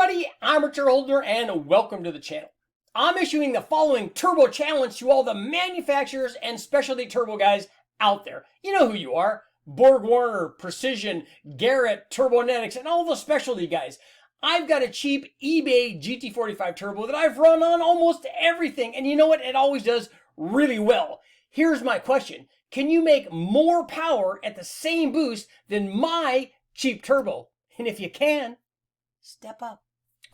everybody, I'm Richard Holdner and welcome to the channel. I'm issuing the following turbo challenge to all the manufacturers and specialty turbo guys out there. You know who you are. Borg Warner, Precision, Garrett, Turbonetics, and all the specialty guys. I've got a cheap eBay GT45 turbo that I've run on almost everything, and you know what? It always does really well. Here's my question. Can you make more power at the same boost than my cheap turbo? And if you can, step up.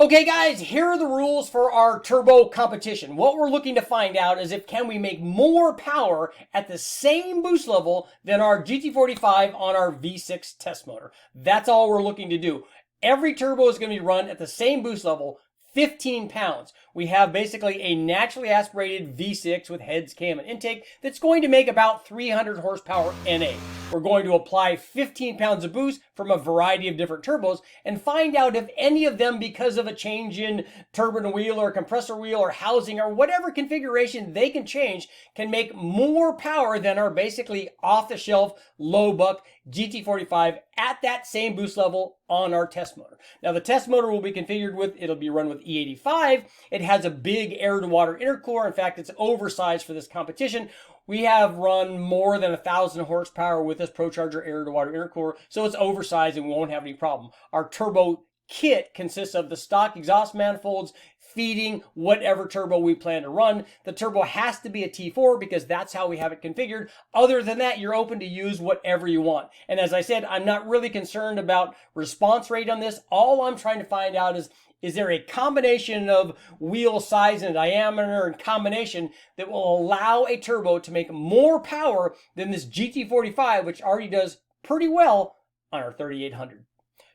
Okay guys, here are the rules for our turbo competition. What we're looking to find out is if can we make more power at the same boost level than our GT45 on our V6 test motor. That's all we're looking to do. Every turbo is going to be run at the same boost level, 15 pounds. We have basically a naturally aspirated V6 with heads, cam, and intake that's going to make about 300 horsepower NA. We're going to apply 15 pounds of boost from a variety of different turbos and find out if any of them, because of a change in turbine wheel or compressor wheel or housing or whatever configuration they can change, can make more power than our basically off-the-shelf low-buck GT45 at that same boost level on our test motor. Now the test motor will be configured with, it'll be run with E85. It has a big air-to-water intercooler. In fact, it's oversized for this competition. We have run more than 1,000 horsepower with this ProCharger air-to-water intercooler, so it's oversized and we won't have any problem. Our turbo kit consists of the stock exhaust manifolds feeding whatever turbo we plan to run. The turbo has to be a T4 because that's how we have it configured. Other than that, you're open to use whatever you want. And as I said, I'm not really concerned about response rate on this. All I'm trying to find out is there a combination of wheel size and diameter and combination that will allow a turbo to make more power than this GT45, which already does pretty well on our 3800.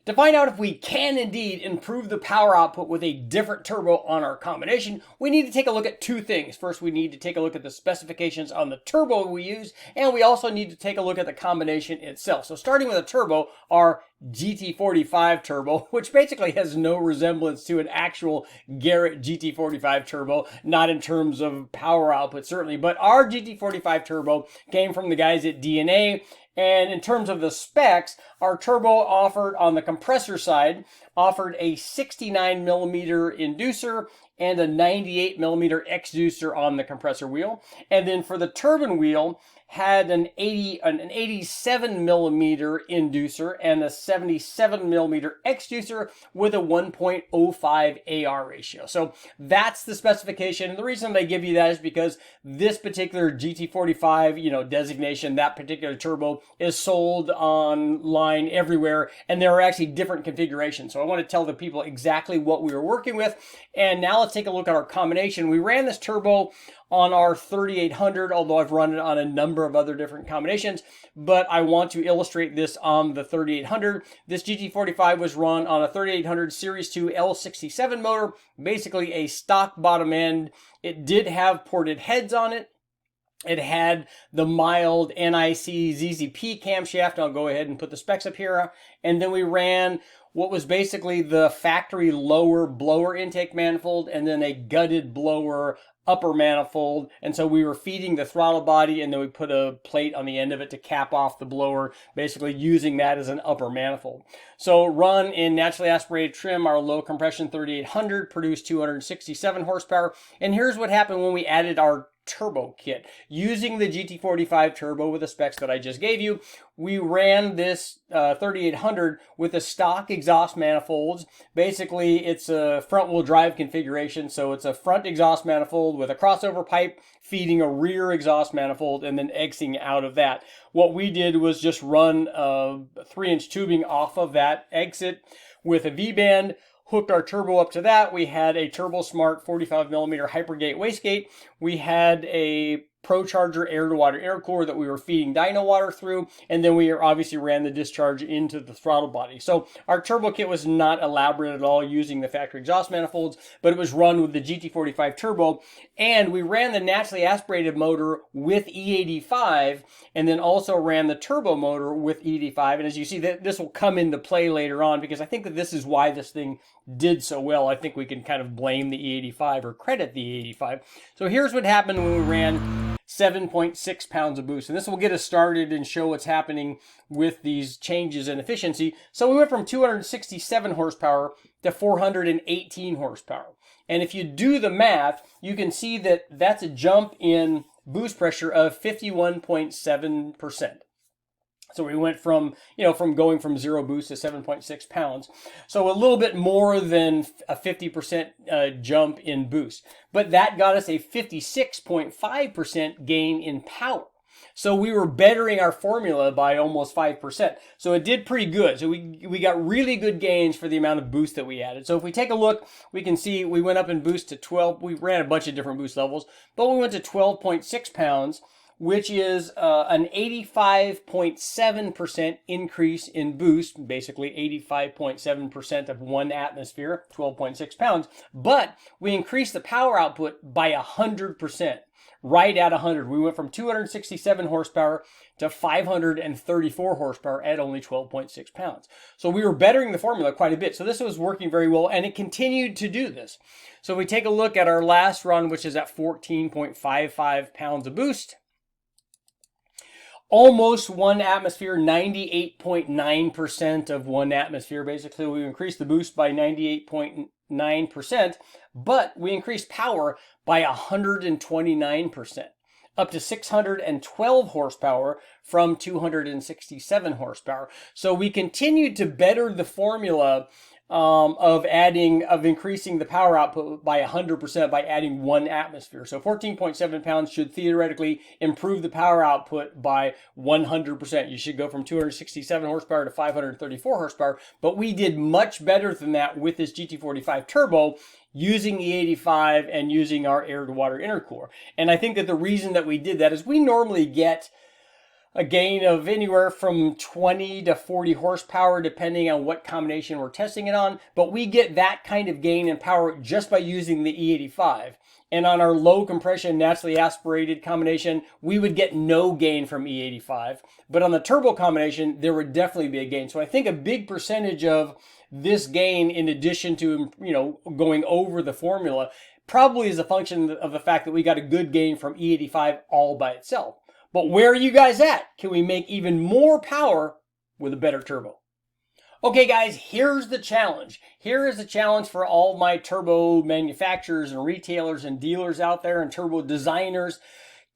To find out if we can indeed improve the power output with a different turbo on our combination, we need to take a look at two things. First, we need to take a look at the specifications on the turbo we use, and we also need to take a look at the combination itself. So starting with a turbo, our GT45 turbo, which basically has no resemblance to an actual Garrett GT45 turbo, not in terms of power output certainly, but our GT45 turbo came from the guys at DNA. And in terms of the specs, our turbo offered on the compressor side, offered a 69 millimeter inducer and a 98 millimeter exducer on the compressor wheel. And then for the turbine wheel, had an 87 millimeter inducer and a 77 millimeter exducer with a 1.05 AR ratio. So that's the specification. And the reason they give you that is because this particular GT45, designation, that particular turbo is sold online everywhere, and there are actually different configurations. So I want to tell the people exactly what we were working with. And now let's take a look at our combination. We ran this turbo on our 3800, although I've run it on a number of other different combinations, but I want to illustrate this on the 3800. This GT45 was run on a 3800 Series 2 L67 motor, basically a stock bottom end. It did have ported heads on it. It had the mild NIC ZZP camshaft. I'll go ahead and put the specs up here. And then we ran what was basically the factory lower blower intake manifold and then a gutted blower upper manifold. And so we were feeding the throttle body and then we put a plate on the end of it to cap off the blower, basically using that as an upper manifold. So run in naturally aspirated trim, our low compression 3800 produced 267 horsepower. And here's what happened when we added our turbo kit. Using the GT45 turbo with the specs that I just gave you, we ran this 3800 with the stock exhaust manifolds. Basically, it's a front wheel drive configuration, so it's a front exhaust manifold with a crossover pipe feeding a rear exhaust manifold and then exiting out of that. What we did was just run a 3-inch tubing off of that exit with a V-band, hooked our turbo up to that. We had a Turbo Smart 45 millimeter Hypergate wastegate. We had a ProCharger air-to-water intercooler that we were feeding dyno water through, and then we obviously ran the discharge into the throttle body. So our turbo kit was not elaborate at all using the factory exhaust manifolds, but it was run with the GT45 turbo, and we ran the naturally aspirated motor with E85, and then also ran the turbo motor with E85. And as you see, this will come into play later on, because I think that this is why this thing did so well. I think we can kind of blame the E85 or credit the E85. So here's what happened when we ran 7.6 pounds of boost. And this will get us started and show what's happening with these changes in efficiency. So we went from 267 horsepower to 418 horsepower. And if you do the math, you can see that that's a jump in boost pressure of 51.7%. So we went from, from going from 0 boost to 7.6 pounds. So a little bit more than a 50% jump in boost. But that got us a 56.5% gain in power. So we were bettering our formula by almost 5%. So it did pretty good. So we got really good gains for the amount of boost that we added. So if we take a look, we can see we went up in boost to 12. We ran a bunch of different boost levels, but we went to 12.6 pounds, which is an 85.7% increase in boost, basically 85.7% of 1 atmosphere, 12.6 pounds. But we increased the power output by 100%, right at 100. We went from 267 horsepower to 534 horsepower at only 12.6 pounds. So we were bettering the formula quite a bit. So this was working very well, and it continued to do this. So we take a look at our last run, which is at 14.55 pounds of boost. Almost 1 atmosphere, 98.9% of 1 atmosphere. Basically, we increased the boost by 98.9%, but we increased power by 129%, up to 612 horsepower from 267 horsepower. So we continued to better the formula of increasing the power output by 100% by adding 1 atmosphere. So 14.7 pounds should theoretically improve the power output by 100%. You should go from 267 horsepower to 534 horsepower, but we did much better than that with this GT45 turbo using E85 and using our air-to-water intercooler. And I think that the reason that we did that is we normally get a gain of anywhere from 20 to 40 horsepower, depending on what combination we're testing it on. But we get that kind of gain in power just by using the E85. And on our low compression, naturally aspirated combination, we would get no gain from E85. But on the turbo combination, there would definitely be a gain. So I think a big percentage of this gain, in addition to, going over the formula, probably is a function of the fact that we got a good gain from E85 all by itself. But where are you guys at? Can we make even more power with a better turbo? Okay, guys, here's the challenge. Here is the challenge for all my turbo manufacturers and retailers and dealers out there and turbo designers.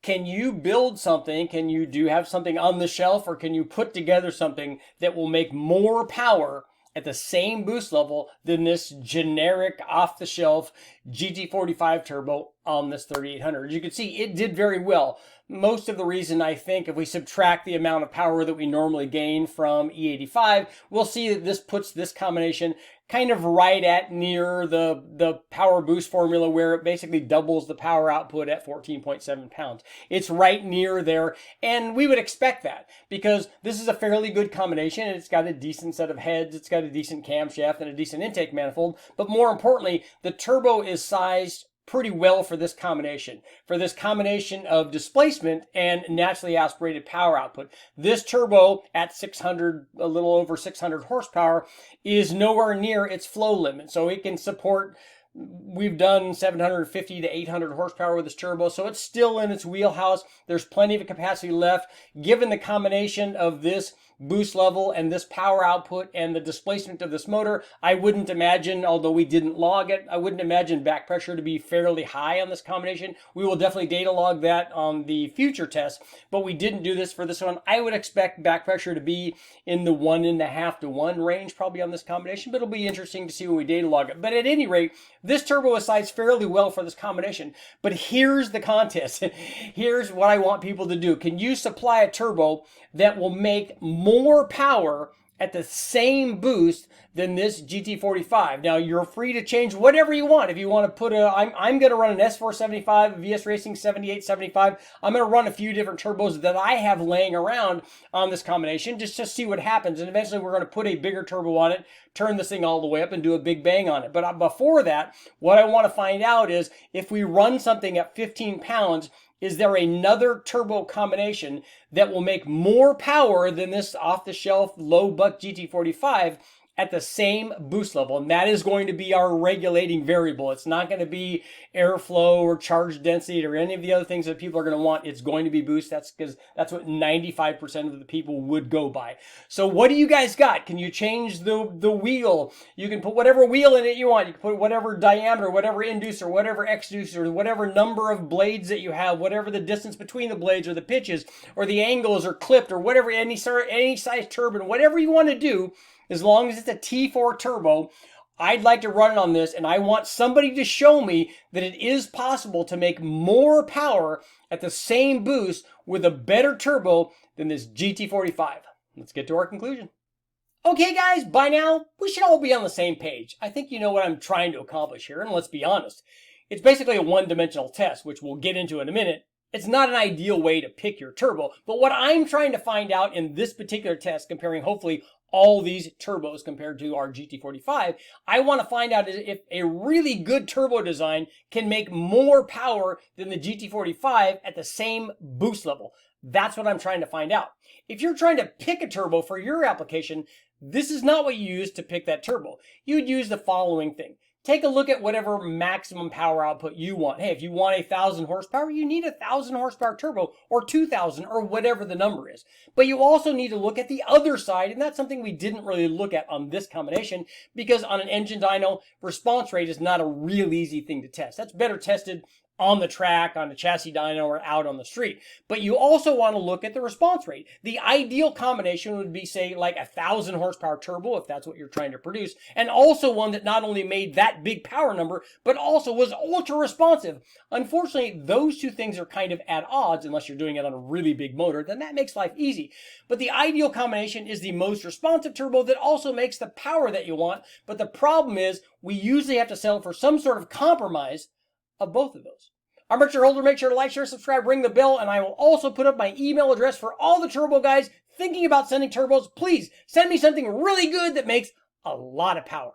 Can you build something? Can you have something on the shelf, or can you put together something that will make more power at the same boost level than this generic off-the-shelf GT45 turbo on this 3800? As you can see, it did very well. Most of the reason, I think, if we subtract the amount of power that we normally gain from E85, we'll see that this puts this combination kind of right at near the power boost formula, where it basically doubles the power output at 14.7 pounds. It's right near there, and we would expect that because this is a fairly good combination. It's got a decent set of heads, it's got a decent camshaft, and a decent intake manifold, but more importantly, the turbo is sized pretty well for this combination of displacement and naturally aspirated power output. This turbo at 600, a little over 600 horsepower, is nowhere near its flow limit. So it can support, we've done 750 to 800 horsepower with this turbo, so it's still in its wheelhouse. There's plenty of capacity left. Given the combination of this boost level and this power output and the displacement of this motor, I wouldn't imagine, although we didn't log it, I wouldn't imagine back pressure to be fairly high on this combination. We will definitely data log that on the future tests, but we didn't do this for this one. I would expect back pressure to be in the 1.5 to 1 range probably on this combination, but it'll be interesting to see when we data log it. But at any rate, this turbo is sized fairly well for this combination. But here's the contest. Here's what I want people to do. Can you supply a turbo that will make more power at the same boost than this GT45? Now, you're free to change whatever you want. If you want to put I'm going to run an S475, a VS Racing 7875. I'm going to run a few different turbos that I have laying around on this combination just to see what happens. And eventually we're going to put a bigger turbo on it, turn this thing all the way up and do a big bang on it. But before that, what I want to find out is if we run something at 15 pounds, is there another turbo combination that will make more power than this off-the-shelf low-buck GT45 at the same boost level, and that is going to be our regulating variable. It's not going to be airflow or charge density or any of the other things that people are going to want. It's going to be boost. That's because that's what 95% of the people would go by. So what do you guys got? Can you change the wheel? You can put whatever wheel in it you want. You can put whatever diameter, whatever inducer, whatever exducer, whatever number of blades that you have, whatever the distance between the blades or the pitches or the angles or clipped or whatever, any size turbine, whatever you want to do. As long as it's a T4 turbo, I'd like to run it on this, and I want somebody to show me that it is possible to make more power at the same boost with a better turbo than this GT45. Let's get to our conclusion. Okay, guys, by now, we should all be on the same page. I think you know what I'm trying to accomplish here, and let's be honest. It's basically a one-dimensional test, which we'll get into in a minute. It's not an ideal way to pick your turbo, but what I'm trying to find out in this particular test, comparing hopefully all these turbos compared to our GT45, I want to find out if a really good turbo design can make more power than the GT45 at the same boost level. That's what I'm trying to find out. If you're trying to pick a turbo for your application, this is not what you use to pick that turbo. You would use the following thing. Take a look at whatever maximum power output you want. Hey, if you want 1,000 horsepower, you need 1,000 horsepower turbo or 2,000 or whatever the number is. But you also need to look at the other side, and that's something we didn't really look at on this combination because on an engine dyno, response rate is not a real easy thing to test. That's better tested on the track, on a chassis dyno, or out on the street. But you also want to look at the response rate. The ideal combination would be, say, like 1,000 horsepower turbo, if that's what you're trying to produce, and also one that not only made that big power number, but also was ultra responsive. Unfortunately, those two things are kind of at odds unless you're doing it on a really big motor, then that makes life easy. But the ideal combination is the most responsive turbo that also makes the power that you want. But the problem is we usually have to settle for some sort of compromise of both of those. Armature holder, make sure to like, share, subscribe, ring the bell, and I will also put up my email address for all the turbo guys thinking about sending turbos. Please send me something really good that makes a lot of power.